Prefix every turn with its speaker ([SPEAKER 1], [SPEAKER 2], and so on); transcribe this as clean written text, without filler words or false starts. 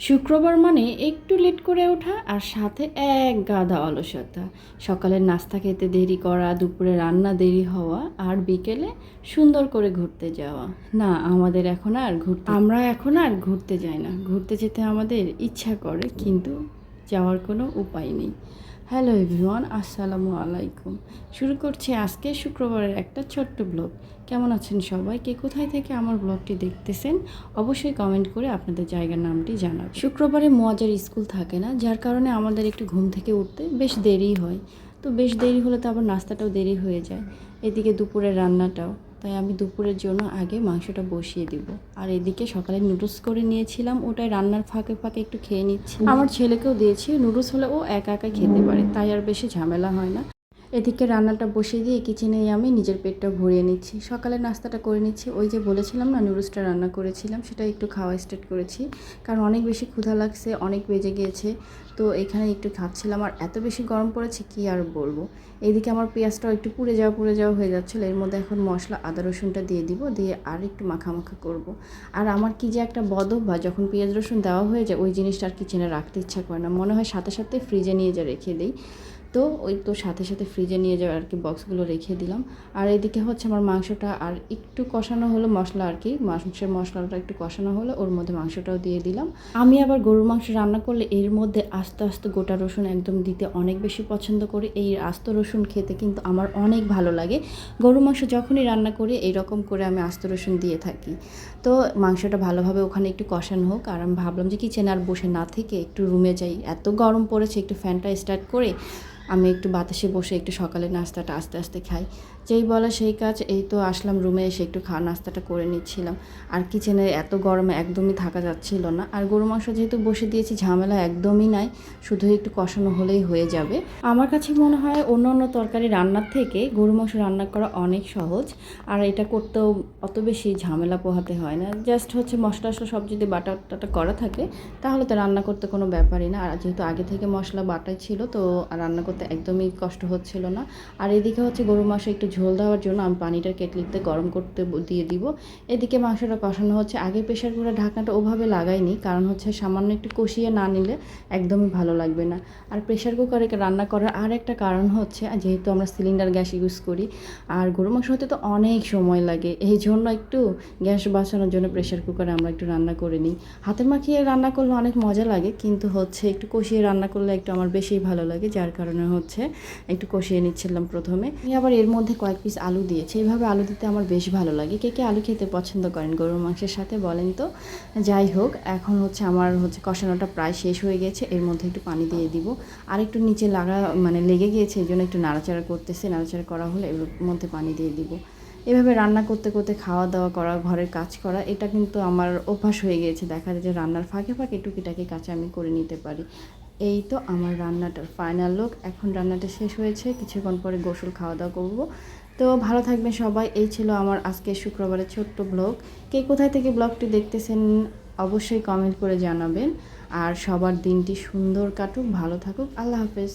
[SPEAKER 1] শুক্রবার মানে একটু লেট করে ওঠা আর সাথে এক গাদা অলসতা। সকালের নাস্তা খেতে দেরি করা, দুপুরে রান্না দেরি হওয়া আর বিকেলে সুন্দর করে ঘুরতে যাওয়া। না, আমরা এখন আর ঘুরতে যাই না। ঘুরতে যেতে আমাদের ইচ্ছা করে, কিন্তু যাওয়ার কোনো উপায় নেই। হ্যালো এভরিওয়ান, আসসালামু আলাইকুম। শুরু করছি আজকে শুক্রবারের একটা ছোট্ট ব্লগ। কেমন আছেন সবাই? কে কোথায় থেকে আমার ব্লগটি দেখতেছেন অবশ্যই কমেন্ট করে আপনাদের জায়গার নামটি জানাবেন। শুক্রবারে মোয়াজের স্কুল থাকে না, যার কারণে আমাদের একটু ঘুম থেকে উঠতে বেশ দেরি হয়। তো বেশ দেরি হলে তো আবার নাস্তাটাও দেরি হয়ে যায়, এদিকে দুপুরের রান্নাটাও। তাই আমি দুপুরের জন্য আগে মাংসটা বসিয়ে দিব। আর এদিকে সকালে নুডলস করে নিয়েছিলাম, ওটাই রান্নার ফাঁকে ফাঁকে একটু খেয়ে নিচ্ছি। আমার ছেলেকেও দিয়েছি, নুডলস হলে ও একা একা খেতে পারে, তাই আর বেশি ঝামেলা হয় না। এদিকে রান্নাটা বসিয়ে দিয়ে কিচেনেই আমি নিজের পেটটা ভরিয়ে নিচ্ছি। সকালে নাস্তাটা করে নিচ্ছি। ওই যে বলেছিলাম না, নুডলসটা রান্না করেছিলাম, সেটা একটু খাওয়া স্টার্ট করেছি, কারণ অনেক বেশি ক্ষুধা লাগছে, অনেক বেজে গিয়েছে। তো এখানে একটু খাচ্ছিলাম, আর এত বেশি গরম পড়েছে কি আর বলবো। এইদিকে আমার পেঁয়াজটাও একটু পুড়ে যাওয়া হয়ে যাচ্ছিলো। এর মধ্যে এখন মশলা আদা রসুনটা দিয়ে দিব, দিয়ে আর একটু মাখা করব। আর আমার কি যে একটা বা যখন পেঁয়াজ রসুন দেওয়া হয়ে যায় ওই জিনিসটা আর কিচেনে রাখতে ইচ্ছা করে না, মনে হয় সাথে সাথে ফ্রিজে নিয়ে যা রেখে দিই। তো ওই তো সাথে সাথে ফ্রিজে নিয়ে যাওয়ার আর কি বক্সগুলো রেখে দিলাম। আর এদিকে হচ্ছে আমার মাংসটা আর একটু কষানো হলো, মশলা আর কি মাংসের মশলাটা একটু কষানো হলো, ওর মধ্যে মাংসটাও দিয়ে দিলাম। আমি আবার গরুর মাংস রান্না করলে এর মধ্যে আস্তে আস্তে গোটা রসুন একদম দিতে অনেক বেশি পছন্দ করি। এই আস্ত রসুন খেতে কিন্তু আমার অনেক ভালো লাগে। গরুর মাংস যখনই রান্না করি এইরকম করে আমি আস্ত রসুন দিয়ে থাকি। তো মাংসটা ভালোভাবে ওখানে একটু কষানো হোক, আর আমি ভাবলাম যে কিচেনে আর বসে না থেকে একটু রুমে যাই, এত গরম পড়েছে, একটু ফ্যানটা স্টার্ট করে আমি একটু বাতাসে বসে একটু সকালের নাস্তাটা আস্তে আস্তে খাই। যেই বলা সেই কাজ, এই তো আসলাম রুমে, এসে একটু নাস্তাটা করে নিচ্ছিলাম। আর কিচেনে এত গরমে একদমই থাকা যাচ্ছিল না। আর গরু মাংস যেহেতু বসে দিয়েছি, ঝামেলা একদমই নাই, শুধু একটু কষানো হলেই হয়ে যাবে। আমার কাছে মনে হয় অন্য অন্য তরকারি রান্নার থেকে গরু মাংস রান্না করা অনেক সহজ, আর এটা করতেও অত বেশি ঝামেলা পোহাতে হয় না। জাস্ট হচ্ছে মশলা সব যদি বাটা করা থাকে তাহলে তো রান্না করতে কোনো ব্যাপারই না। আর যেহেতু আগে থেকে মশলা বাটাই ছিল, তো রান্না করতে একদমই কষ্ট হচ্ছিল না। আর এদিকে হচ্ছে গরু মাংস একটু ঝোল দেওয়ার জন্য আমি পানিটা কেটলিতে গরম করতে দিয়ে দিব। এদিকে মাংসটা কষানো হচ্ছে। আগে প্রেশার কুকারের ঢাকনাটা ওভাবে লাগাইনি, কারণ হচ্ছে সামান্য একটু কষিয়ে না নিলে একদমই ভালো লাগবে না। আর প্রেশার কুকারে রান্না করার আর একটা কারণ হচ্ছে, যেহেতু আমরা সিলিন্ডার গ্যাস ইউজ করি, আর গরু মাংস হতে তো অনেক সময় লাগে, এই জন্য একটু গ্যাস বাঁচানোর জন্য প্রেশার কুকারে আমরা একটু রান্না করে নিই। হাতে মাখিয়ে রান্না করলে অনেক মজা লাগে, কিন্তু হচ্ছে একটু কষিয়ে রান্না করলে একটু আমার বেশি ভালো লাগে, যার কারণে হচ্ছে একটু কষিয়ে নিচ্ছিলাম প্রথমে। আমি আবার এর মধ্যে কয়েক পিস আলু দিয়েছি। এইভাবে আলু দিতে আমার বেশ ভালো লাগে। কে কে আলু খেতে পছন্দ করেন গরুর মাংসের সাথে বলেন তো। যাই হোক, এখন হচ্ছে আমার কষানোটা প্রায় শেষ হয়ে গেছে। এর মধ্যে একটু পানি দিয়ে দিব। আর একটু নিচে লেগে গিয়েছে, এই জন্য একটু নাড়াচাড়া করতেছে। নাড়াচাড়া করা হলে এর মধ্যে পানি দিয়ে দিব। এভাবে রান্না করতে করতে খাওয়া দাওয়া করা, ঘরের কাজ করা, এটা কিন্তু আমার অভ্যাস হয়ে গিয়েছে। দেখা যায় যে রান্নার ফাঁকে ফাঁকে টুকিটাকি কাজ আমি করে নিতে পারি। এই তো আমার রান্নাটার ফাইনাল লুক। এখন রান্নাটা শেষ হয়েছে, কিছুক্ষণ পরে গোসল খাওয়া দাওয়া করবো। তো ভালো থাকবেন সবাই। এই ছিল আমার আজকে শুক্রবারের ছোট্ট ব্লগ। কে কোথায় থেকে ব্লগটি দেখতেছেন অবশ্যই কমেন্ট করে জানাবেন। আর সবার দিনটি সুন্দর কাটুক, ভালো থাকুক। আল্লাহ হাফেজ।